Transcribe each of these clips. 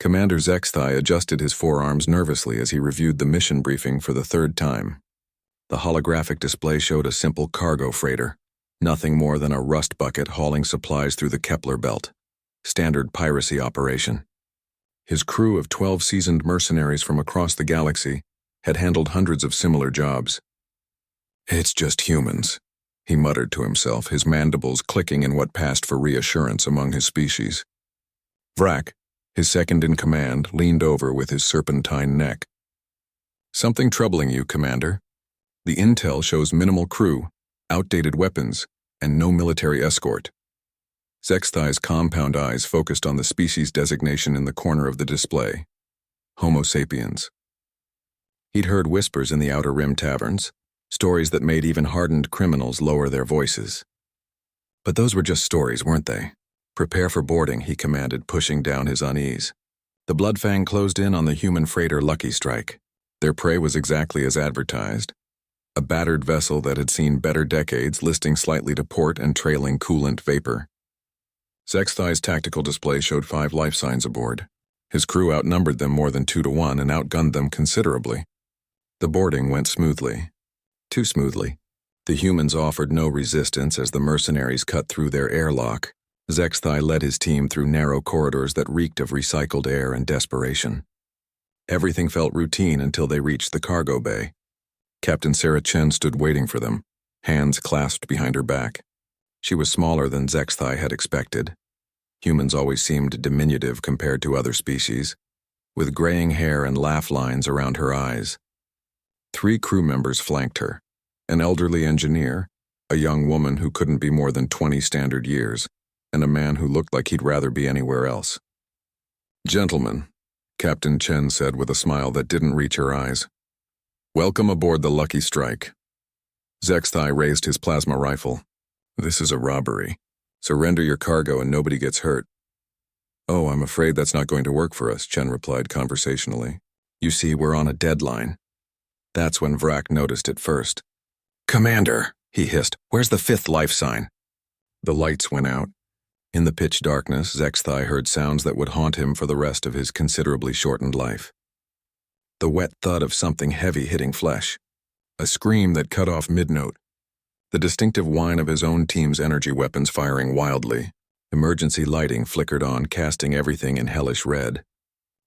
Commander Zexthai adjusted his forearms nervously as he reviewed the mission briefing for the third time. The holographic display showed a simple cargo freighter, nothing more than a rust bucket hauling supplies through the Kepler belt. Standard piracy operation. His crew of 12 seasoned mercenaries from across the galaxy had handled hundreds of similar jobs. "It's just humans," he muttered to himself, his mandibles clicking in what passed for reassurance among his species. Vrak, his second-in-command, leaned over with his serpentine neck. "Something troubling you, Commander. The intel shows minimal crew, outdated weapons, and no military escort." Zexthai's compound eyes focused on the species designation in the corner of the display. Homo sapiens. He'd heard whispers in the Outer Rim taverns, stories that made even hardened criminals lower their voices. But those were just stories, weren't they? "Prepare for boarding," he commanded, pushing down his unease. The Bloodfang closed in on the human freighter Lucky Strike. Their prey was exactly as advertised. A battered vessel that had seen better decades, listing slightly to port and trailing coolant vapor. Zexthai's tactical display showed 5 life signs aboard. His crew outnumbered them more than 2 to 1 and outgunned them considerably. The boarding went smoothly. Too smoothly. The humans offered no resistance as the mercenaries cut through their airlock. Zexthai led his team through narrow corridors that reeked of recycled air and desperation. Everything felt routine until they reached the cargo bay. Captain Sarah Chen stood waiting for them, hands clasped behind her back. She was smaller than Zexthai had expected. Humans always seemed diminutive compared to other species, with graying hair and laugh lines around her eyes. 3 crew members flanked her, an elderly engineer, a young woman who couldn't be more than 20 standard years, and a man who looked like he'd rather be anywhere else. "Gentlemen," Captain Chen said with a smile that didn't reach her eyes, "welcome aboard the Lucky Strike." Zexthai raised his plasma rifle. "This is a robbery. Surrender your cargo and nobody gets hurt." "Oh, I'm afraid that's not going to work for us," Chen replied conversationally. "You see, we're on a deadline." That's when Vrak noticed it first. "Commander," he hissed, "where's the 5th life sign?" The lights went out. In the pitch darkness, Zexthai heard sounds that would haunt him for the rest of his considerably shortened life. The wet thud of something heavy hitting flesh. A scream that cut off mid-note. The distinctive whine of his own team's energy weapons firing wildly. Emergency lighting flickered on, casting everything in hellish red.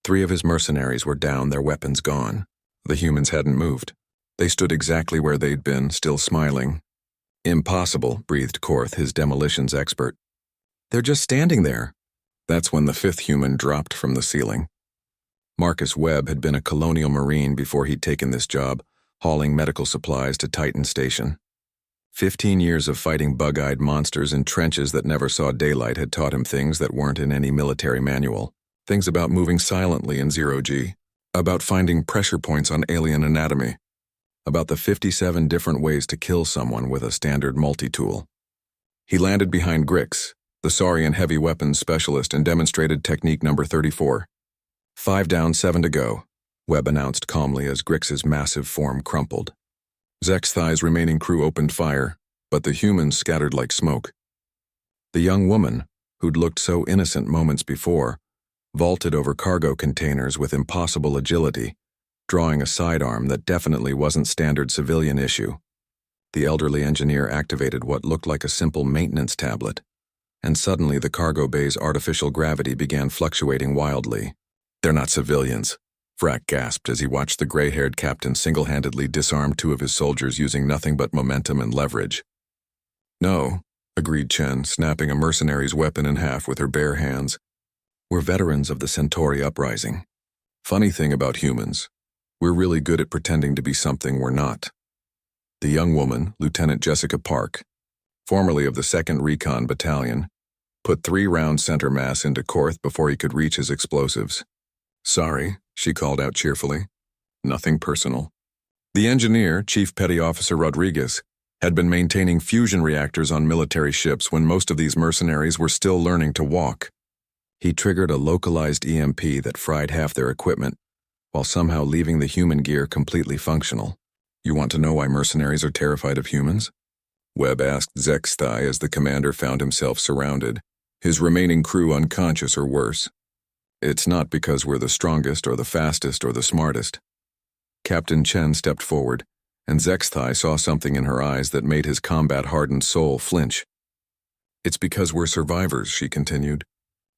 3 of his mercenaries were down, their weapons gone. The humans hadn't moved. They stood exactly where they'd been, still smiling. "Impossible," breathed Korth, his demolitions expert. "They're just standing there." That's when the 5th human dropped from the ceiling. Marcus Webb had been a colonial marine before he'd taken this job, hauling medical supplies to Titan Station. 15 years of fighting bug-eyed monsters in trenches that never saw daylight had taught him things that weren't in any military manual. Things about moving silently in zero-G, about finding pressure points on alien anatomy, about the 57 different ways to kill someone with a standard multi-tool. He landed behind Grix, the Saurian heavy weapons specialist, and demonstrated technique number 34. 5 down, 7 to go, Webb announced calmly as Grix's massive form crumpled. Zexthai's remaining crew opened fire, but the humans scattered like smoke. The young woman, who'd looked so innocent moments before, vaulted over cargo containers with impossible agility, drawing a sidearm that definitely wasn't standard civilian issue. The elderly engineer activated what looked like a simple maintenance tablet, and suddenly the cargo bay's artificial gravity began fluctuating wildly. "They're not civilians," Vrak gasped as he watched the gray-haired captain single-handedly disarm 2 of his soldiers using nothing but momentum and leverage. "No," agreed Chen, snapping a mercenary's weapon in half with her bare hands. "We're veterans of the Centauri uprising. Funny thing about humans, we're really good at pretending to be something we're not." The young woman, Lieutenant Jessica Park, formerly of the 2nd Recon Battalion, put 3 rounds center mass into Korth before he could reach his explosives. "Sorry," she called out cheerfully. "Nothing personal." The engineer, Chief Petty Officer Rodriguez, had been maintaining fusion reactors on military ships when most of these mercenaries were still learning to walk. He triggered a localized EMP that fried half their equipment, while somehow leaving the human gear completely functional. "You want to know why mercenaries are terrified of humans?" Webb asked Zexthai as the commander found himself surrounded, his remaining crew unconscious or worse. It's not because we're the strongest or the fastest or the smartest. Captain Chen stepped forward, and Zexthai saw something in her eyes that made his combat-hardened soul flinch. It's because we're survivors, she continued.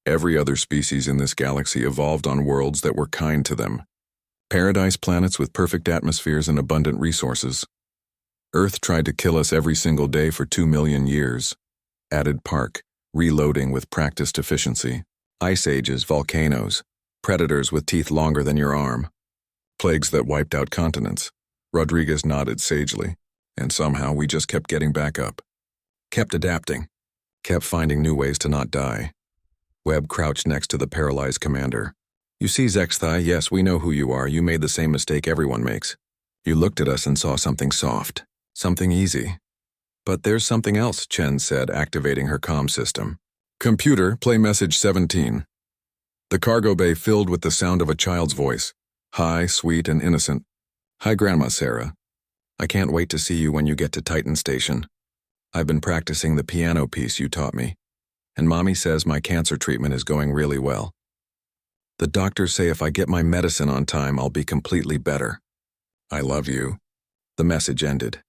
Every other species in this galaxy evolved on worlds that were kind to them. Paradise planets with perfect atmospheres and abundant resources. Earth tried to kill us every single day for 2 million years. Added Park, reloading with practiced efficiency. Ice ages, volcanoes, predators with teeth longer than your arm. Plagues that wiped out continents. Rodriguez nodded sagely, and somehow we just kept getting back up. Kept adapting. Kept finding new ways to not die. Webb crouched next to the paralyzed commander. You see, Zexthai, yes, we know who you are. You made the same mistake everyone makes. You looked at us and saw something soft, something easy. But there's something else, Chen said, activating her comm system. Computer, play message 17. The cargo bay filled with the sound of a child's voice. High, sweet, and innocent. Hi, Grandma Sarah. I can't wait to see you when you get to Titan Station. I've been practicing the piano piece you taught me. And Mommy says my cancer treatment is going really well. The doctors say if I get my medicine on time, I'll be completely better. I love you. The message ended.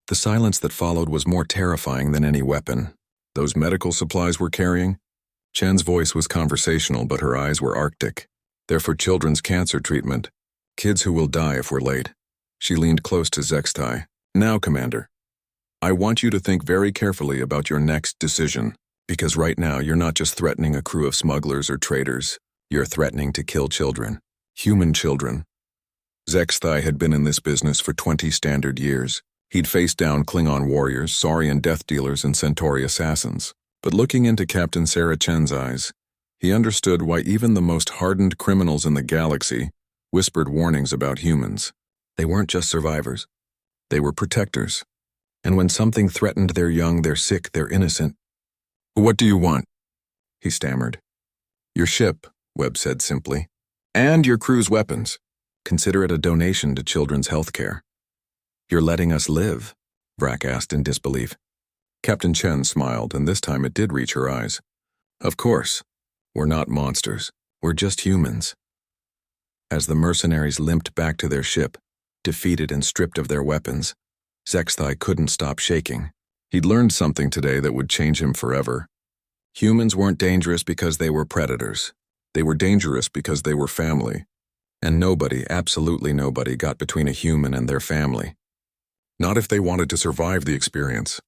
The silence that followed was more terrifying than any weapon. Those medical supplies we're carrying? Chen's voice was conversational, but her eyes were arctic. They're for children's cancer treatment. Kids who will die if we're late. She leaned close to Zexthai. Now, Commander. I want you to think very carefully about your next decision. Because right now, you're not just threatening a crew of smugglers or traitors. You're threatening to kill children. Human children. Zexthai had been in this business for 20 standard years. He'd faced down Klingon warriors, Saurian death dealers, and Centauri assassins. But looking into Captain Sarah Chen's eyes, he understood why even the most hardened criminals in the galaxy whispered warnings about humans. They weren't just survivors. They were protectors. And when something threatened their young, their sick, their innocent, "What do you want?" he stammered. "Your ship," Webb said simply. "And your crew's weapons. Consider it a donation to children's health care." "You're letting us live?" Vrak asked in disbelief. Captain Chen smiled, and this time it did reach her eyes. "Of course. We're not monsters. We're just humans." As the mercenaries limped back to their ship, defeated and stripped of their weapons, Zexthai couldn't stop shaking. He'd learned something today that would change him forever. Humans weren't dangerous because they were predators. They were dangerous because they were family. And nobody, absolutely nobody, got between a human and their family. Not if they wanted to survive the experience.